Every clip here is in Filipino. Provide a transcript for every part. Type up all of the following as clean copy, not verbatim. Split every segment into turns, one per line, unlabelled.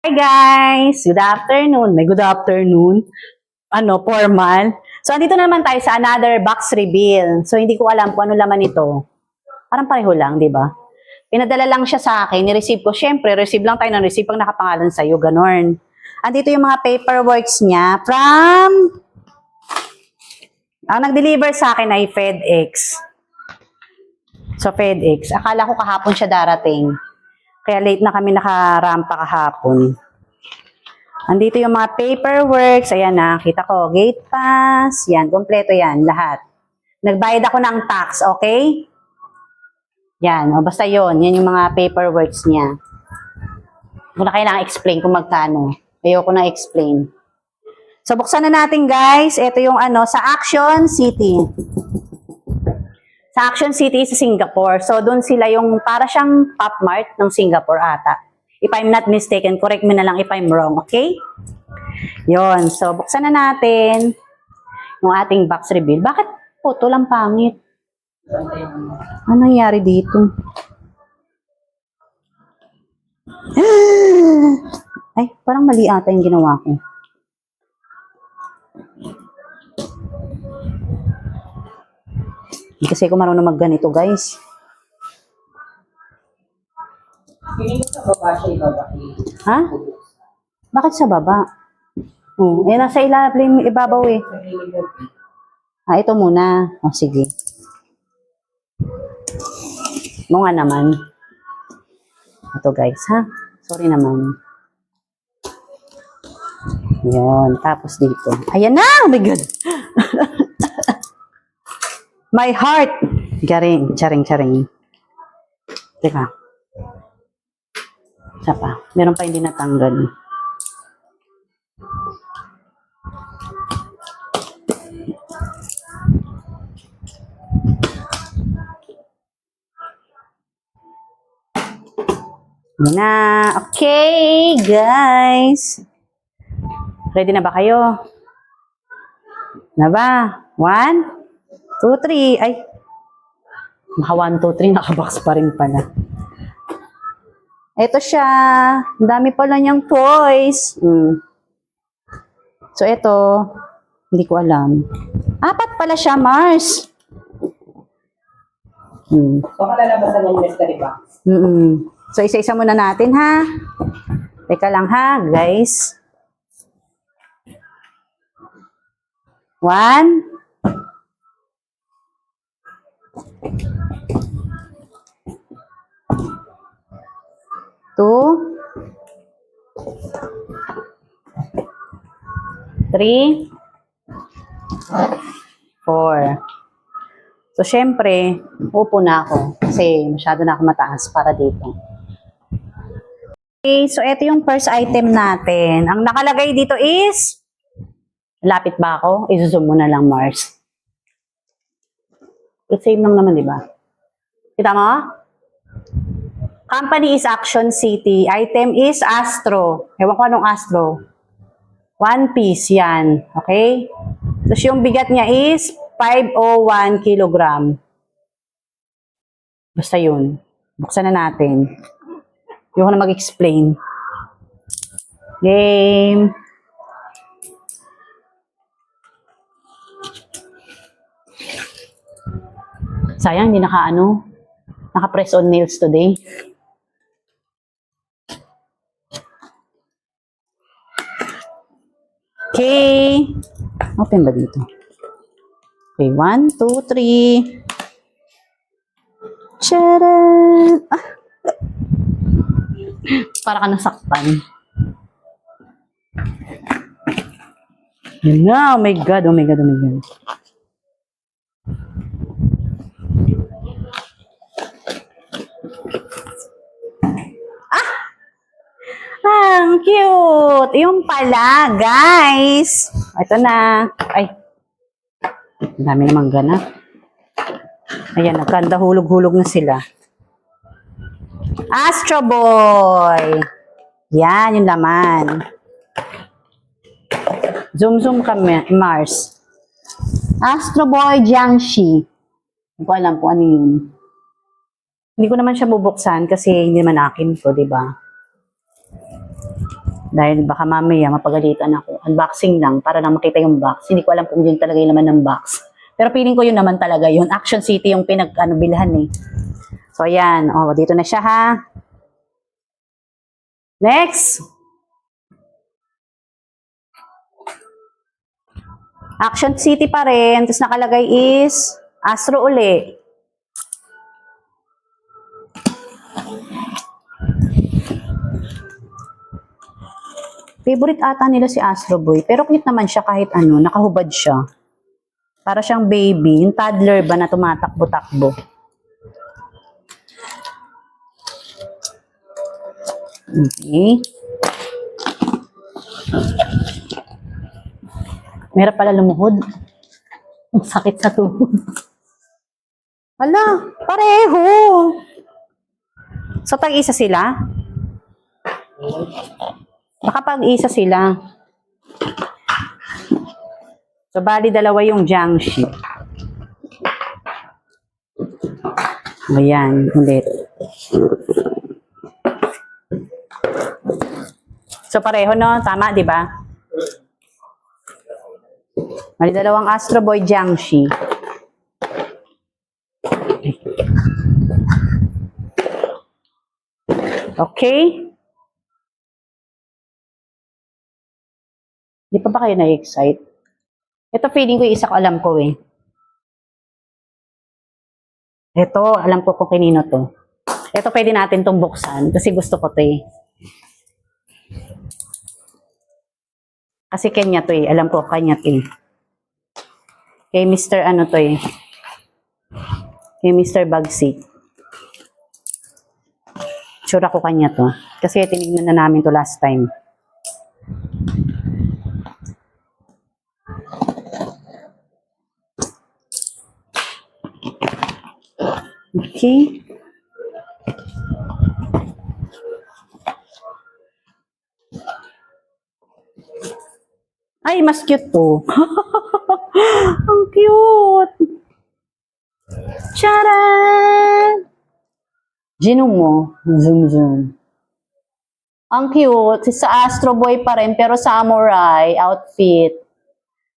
Hi guys! Good afternoon. May good afternoon. Formal. So, andito na naman tayo sa another box reveal. So, hindi ko alam kung ano laman ito. Parang pareho lang, di ba? Pinadala lang siya sa akin. Ni-receive ko. Siyempre, receive lang tayo ng receive pag nakapangalan sa'yo. Ganon. Andito yung mga paperworks niya from... Ang nag-deliver sa akin ay FedEx. So, FedEx. Akala ko kahapon siya darating. Kaya late na kami nakarampa kahapon. Andito yung mga paperworks. Ayan na, kita ko. Gate pass. Yan, kompleto yan. Lahat. Nagbayad ako ng tax, okay? Yan, o basta yon. Yan yung mga paperworks niya. Kung na kailangan explain kung magkano. Ayoko na explain. So, buksan na natin, guys. Ito yung sa Action City. Sa Action City sa Singapore. So, doon sila yung para siyang Pop Mart ng Singapore ata. If I'm not mistaken, correct me na lang if I'm wrong, okay? Yon. So, buksan na natin yung ating box reveal. Bakit po ito lang pangit? Ano nangyari dito? Ay, parang mali ata yung ginawa ko. Hindi kasi ako marunong magganito, guys.
Sa baba siya ibabaki.
Ha? Bakit sa baba? Nasa ilalim, ibabaw eh. Ito muna. Sige. Mo nga naman. Ito guys, ha? Sorry naman. Yun. Tapos dito. Ayan na! Oh my God! My heart! Garing. Charing. Teka. Isa pa. Meron pa hindi natanggal. Yan na. Okay, guys. Ready na ba kayo? Na ba? 1, 2, 3. Ay. Maka 1, 2, 3. Nakabox pa rin pala. Ito siya. Ang dami pala niyang toys. So, ito. Hindi ko alam. 4 pala siya, Mars.
So, kalalabasan ng mystery box.
So, isa-isa muna natin, ha? Teka lang, ha, guys. 1. 2. 3. 4. So, syempre, upo na ako kasi masyado na ako mataas para dito. Okay, so ito yung first item natin. Ang nakalagay dito is, lapit ba ako? I-zoom mo na lang, Mars. Same lang naman, di ba? Kita mo? Company is Action City. Item is Astro. Ewan ko anong Astro. 1 piece yan. Okay? Tapos yung bigat niya is 501 kilogram. Basta yun. Buksan na natin. Yung ko na mag-explain. Game. Sayang, hindi naka-press on nails today. Okay. Open ba dito? Okay, 1, 2, 3. Tcharan! Para ka nasaktan. Yun na. Oh my God. Ang cute! Yung pala, guys. Ito na. Ay. Ang dami namang ganap. Ayan, nagkanda hulog-hulog na sila. Astro Boy. Yan, yung laman. Zoom kami, Mars. Astro Boy Jiangxi. Hindi ko alam kung ano yun. Hindi ko naman siya bubuksan kasi hindi naman akin to, diba? Dahil baka mamaya mapagalitan ako. Unboxing lang para lang makita yung box. Hindi ko alam kung yun talaga yung laman ng box. Pero feeling ko yun naman talaga yun. Action City yung bilhan eh. So ayan, oh, dito na siya ha. Next! Action City pa rin. Tapos nakalagay is Astro uli. Favorite ata nila si Astro Boy. Pero cute naman siya kahit ano, nakahubad siya. Para siyang baby. Yung toddler ba na tumatakbo-takbo. Okay. Meron pala lumuhod. Ang sakit sa tuhod. Hala, pareho. So, tag-isa sila? Baka pag-isa sila. So, bali dalawa yung Jiangxi. Ayan, ulit. So, pareho no? Tama, di ba? Bali dalawang Astro Boy Jiangxi. Okay? Di pa ba kayo na-excite? Ito feeling ko yung isa ko alam ko eh. Ito, alam ko kung kanino to. Ito pwede natin tong buksan kasi gusto ko to eh. Kasi kanya to eh. Alam ko kanya to eh. Kay Mr. ano to eh. Kay Mr. Bugsy. Sure ako kanya to. Kasi tinignan na namin to last time. Okay. Ay, mas cute to. Ang cute. Charan! Ginong mo. Zoom, zoom. Ang cute. Sa Astro Boy pa rin, pero samurai outfit.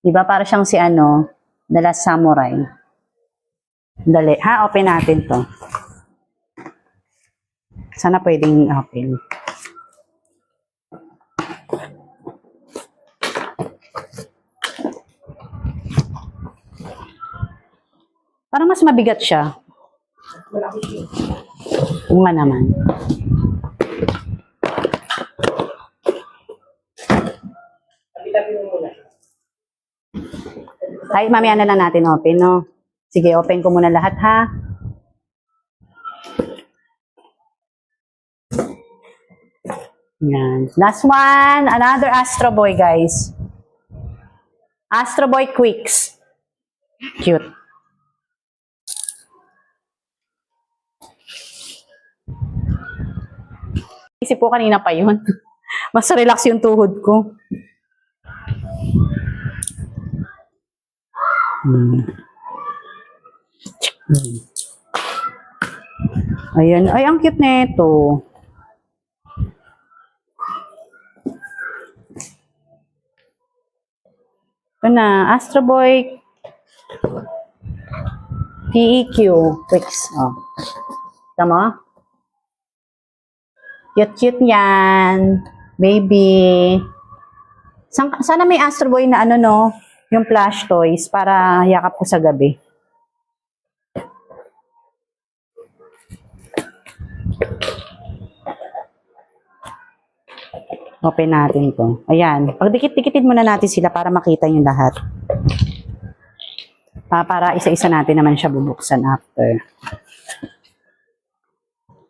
Diba? Para siyang si ano, The Last Samurai. Dali. Ha? Open natin to. Sana pwedeng open. Parang mas mabigat siya. Oo nga naman. Ay, mamaya na lang natin open, no? Sige, open ko muna lahat, ha? Yan. Last one. Another Astro Boy, guys. Astro Boy Quicks. Cute. Isip ko kanina pa yun. Mas relax yung tuhod ko. Ayan. Ay, ang cute nito. Ito na. Astro Boy PEQ Quicks. Oh. Tama? Cute-cute yan. Baby. Sana may Astro Boy na ano, no? Yung plush toys para yakap ko sa gabi. Open natin to. Ayan. Pagdikit-dikitin muna natin sila para makita yung lahat. Para isa-isa natin naman siya bubuksan after.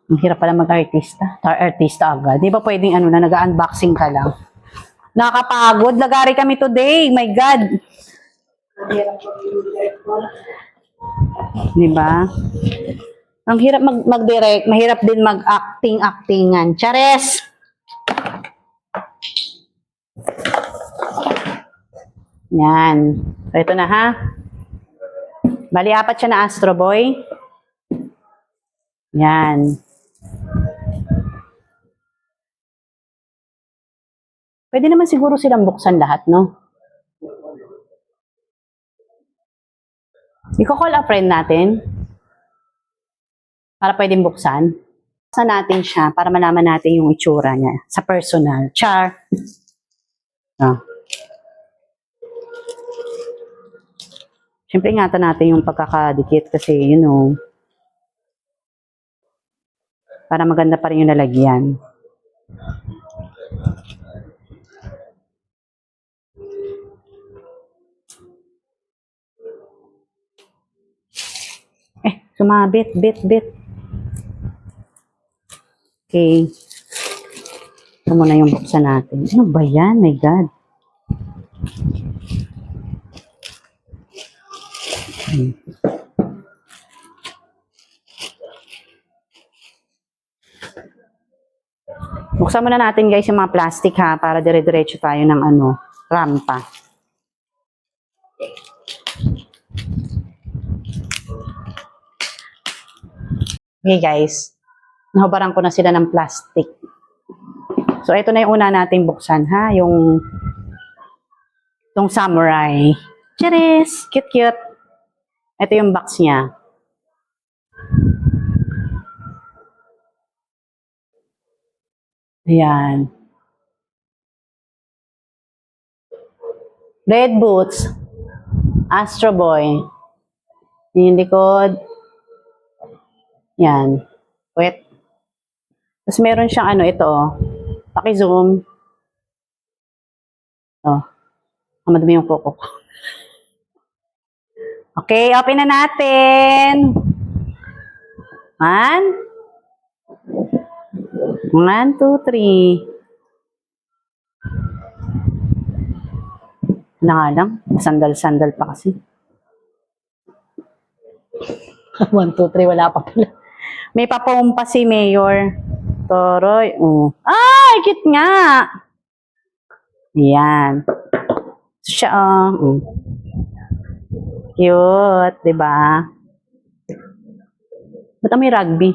Ang hirap pala mag-artista. Artista agad. Di ba pwedeng ano na, nag-unboxing ka lang? Nakakapagod. Lagari kami today. My God. Di ba? Ang hirap mag-direct. Mahirap din mag-acting-actingan. Chares! Yan. So, ito na ha. Bali, 4 siya na Astro Boy. Yan. Pwede naman siguro silang buksan lahat, no? Iko-call a friend natin para pwedeng buksan. Buksan natin siya para malaman natin yung itsura niya sa personal. Char! Ah. Siyempre ingatan natin yung pagkakadikit kasi, para maganda pa rin yung lalagyan. Sumabit, bit. Okay. Ito muna yung buksan natin. Ano ba yan? My God. Buksan muna natin guys yung mga plastic ha, para dire-diretso tayo ng rampa. Okay guys, nahubaran ko na sila ng plastic. So ito na yung una nating buksan ha, yung samurai. Cheers! Cute! Ito yung box niya. Ayan. Red Boots. Astro Boy. Yung likod. Yan. Wet. Tapos meron siyang ito. Paki-zoom. Madumi yung kuko ko. Okay, open na natin. 1, 2, 3. Na nga lang, sandal-sandal pa kasi. 1, 2, 3, wala pa pala. May papawang pa si Mayor. Toroy. Ay, cute nga! Yan. Siya, cute, diba? Ba't may rugby?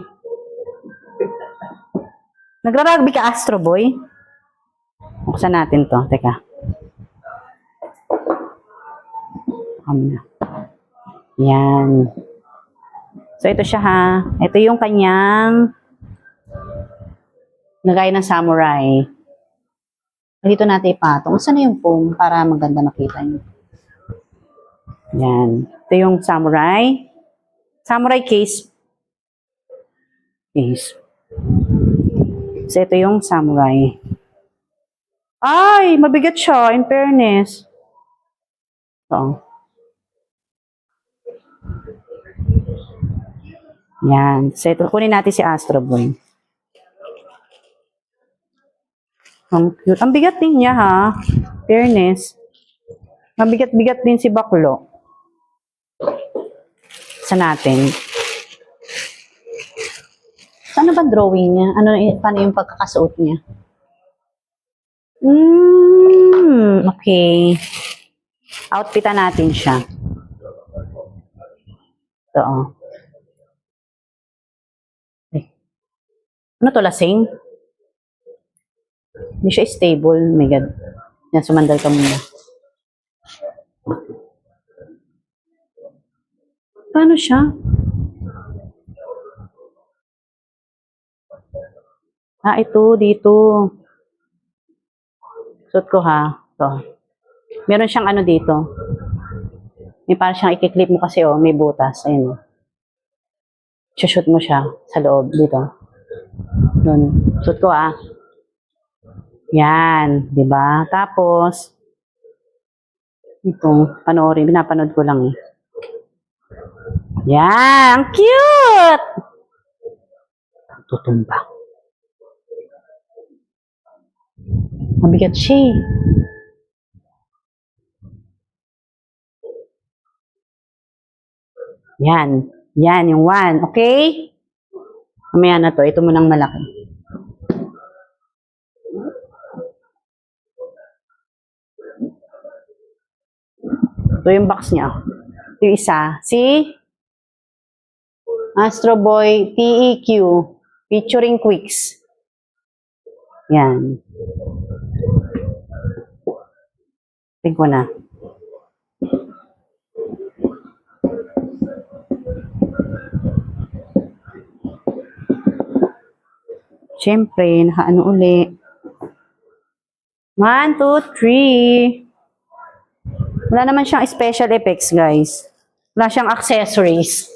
Nagra-rugby ka, Astro Boy? Buksan natin to. Teka. Yan. So, ito siya ha. Ito yung kanyang nagay ng samurai. Dito natin ipatong. Saan na yung foam para maganda makita nyo? Yan. Ito yung samurai. Samurai case. So, ito yung samurai. Ay, mabigat siya, in fairness. Ito. Yan. So, ito, kunin natin si Astro Boy. Ang cute. Ang bigat din niya, ha? Fairness. Mabigat-bigat din si Baklo. Sa natin. Ano ba drawing niya? Paano yung pagkakasuot niya? Okay. Outfitan natin siya. Ito, Ano to, lasing? Hindi siya stable. Oh my God. Yan, sumandal ka muna. Paano siya? Ito, dito. Suot ko ha. Ito. Meron siyang dito. May parang siyang ikiklip mo kasi may butas. Ayun. Shoot mo siya sa loob dito. Doon. Suot ko ha. Yan. Diba? Tapos, ito, pinapanood ko lang eh. Yan! Cute! Tutumba. Mabigat siya eh. Yan. Yan, yung 1. Okay? Mamaya na to. Ito munang malaki. Ito yung box niya. Ito yung isa. Si Astro Boy TEQ featuring Quicks. Yan. Tingnan ko na. Siyempre, nakaano uli. 1, 2, 3. Wala naman siyang special effects, guys. Wala siyang accessories.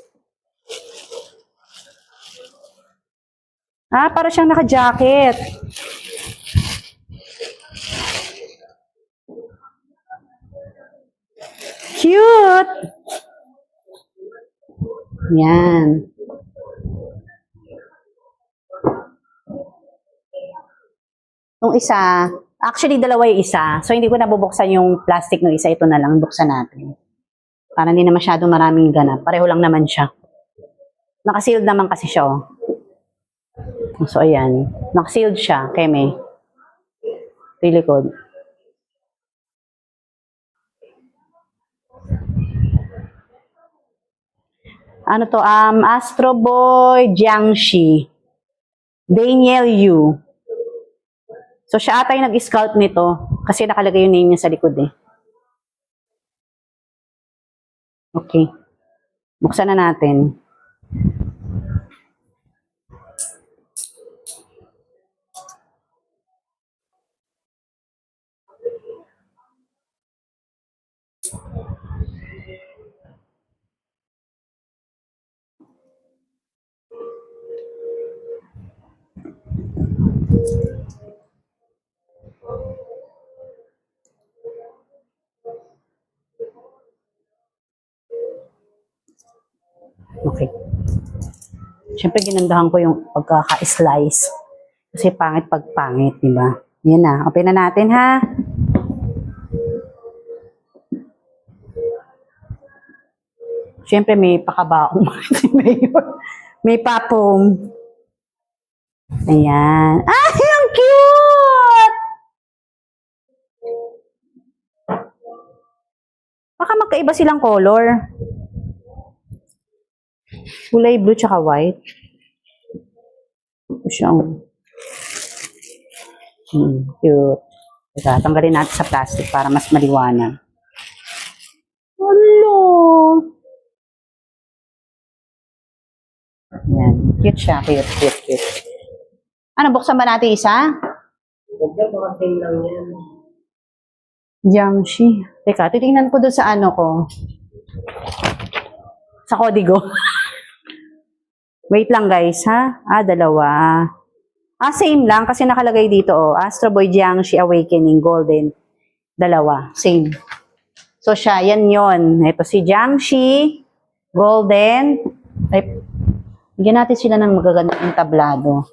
Ah, para siyang naka-jacket. Cute! Yan. Yung isa, actually dalawa yung isa. So hindi ko nabubuksan yung plastic ng isa. Ito na lang, buksan natin. Para hindi na masyado maraming ganap. Pareho lang naman siya. Nakasealed naman kasi siya, oh. So ayan. Nakasealed siya, keme. Ito yung likod. Ano to? Astro Boy Jiangxi. Daniel Yu. So, siya ata yung nag-sculpt nito kasi nakalagay yung name niya sa likod eh. Okay. Buksan na natin. Okay. Siyempre, ginandahan ko yung pagkaka-slice. Kasi pangit pag pangit, di ba? Yan na. Open na natin, ha? Siyempre, may pakabaong. may papong. Ayan. Ah, ang cute! Baka magkaiba silang color. Kulay blue tsaka white. Ito siyang cute. Teka, tanggalin natin sa plastic para mas maliwanag. Hello! Yan. Cute siya. Cute. Ano, buksan ba natin isa?
Huwag na, mga same lang yan.
Jiangxi. Teka, titingnan ko doon sa ano ko. Sa kodigo. Wait lang guys, ha? Dalawa. Same lang kasi nakalagay dito, oh. Astro Boy Jiangxi Awakening Golden. Dalawa. Same. So siya, yan yon. Ito si Jiangxi Golden. Ay, bigyan natin sila ng magagandang tablado.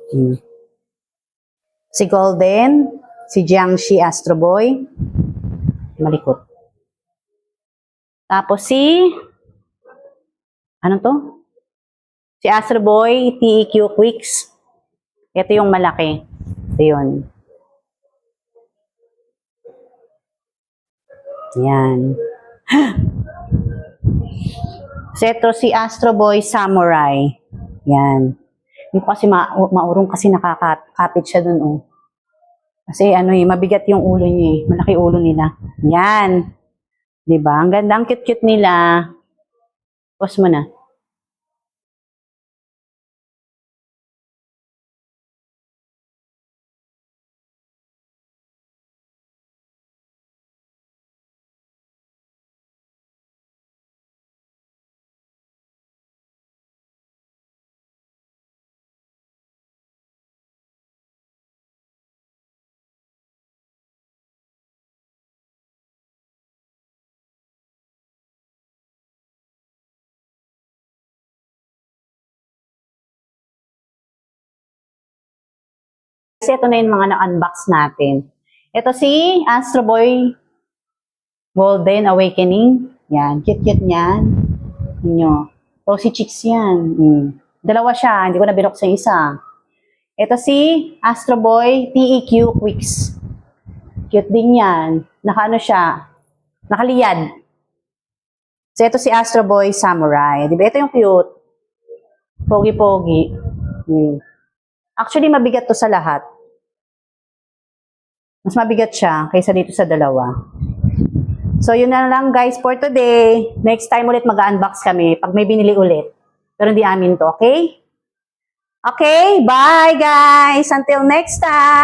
Si Golden, si Jiangxi Astro Boy. Malikot. Tapos ano to? Si Astro Boy TEQ Quicks. Ito yung malaki. Ito yun. Yan. So ito si Astro Boy Samurai. Yan. Hindi ko kasi maurong kasi nakakapit siya dun, oh. Kasi ano mabigat yung ulo niya eh. Malaki ulo nila. Yan. Diba? Ang ganda, ang cute-cute nila. Pause mo na. Kasi ito na yung mga na-unbox natin. Ito si Astro Boy Golden Awakening. Yan, cute-cute niyan. Inyo. Rosy cheeks yan. Dalawa siya, hindi ko na binuksan yung isa. Ito si Astro Boy TEQ Quicks. Cute din yan. Nakaano siya? Nakaliyad. So ito si Astro Boy Samurai. Diba? Ito yung cute. Pogi-pogi. Actually, mabigat to sa lahat. Mas mabigat siya kaysa dito sa dalawa. So, yun na lang guys for today. Next time ulit mag-unbox kami pag may binili ulit. Pero hindi amin to, okay? Okay, bye guys! Until next time!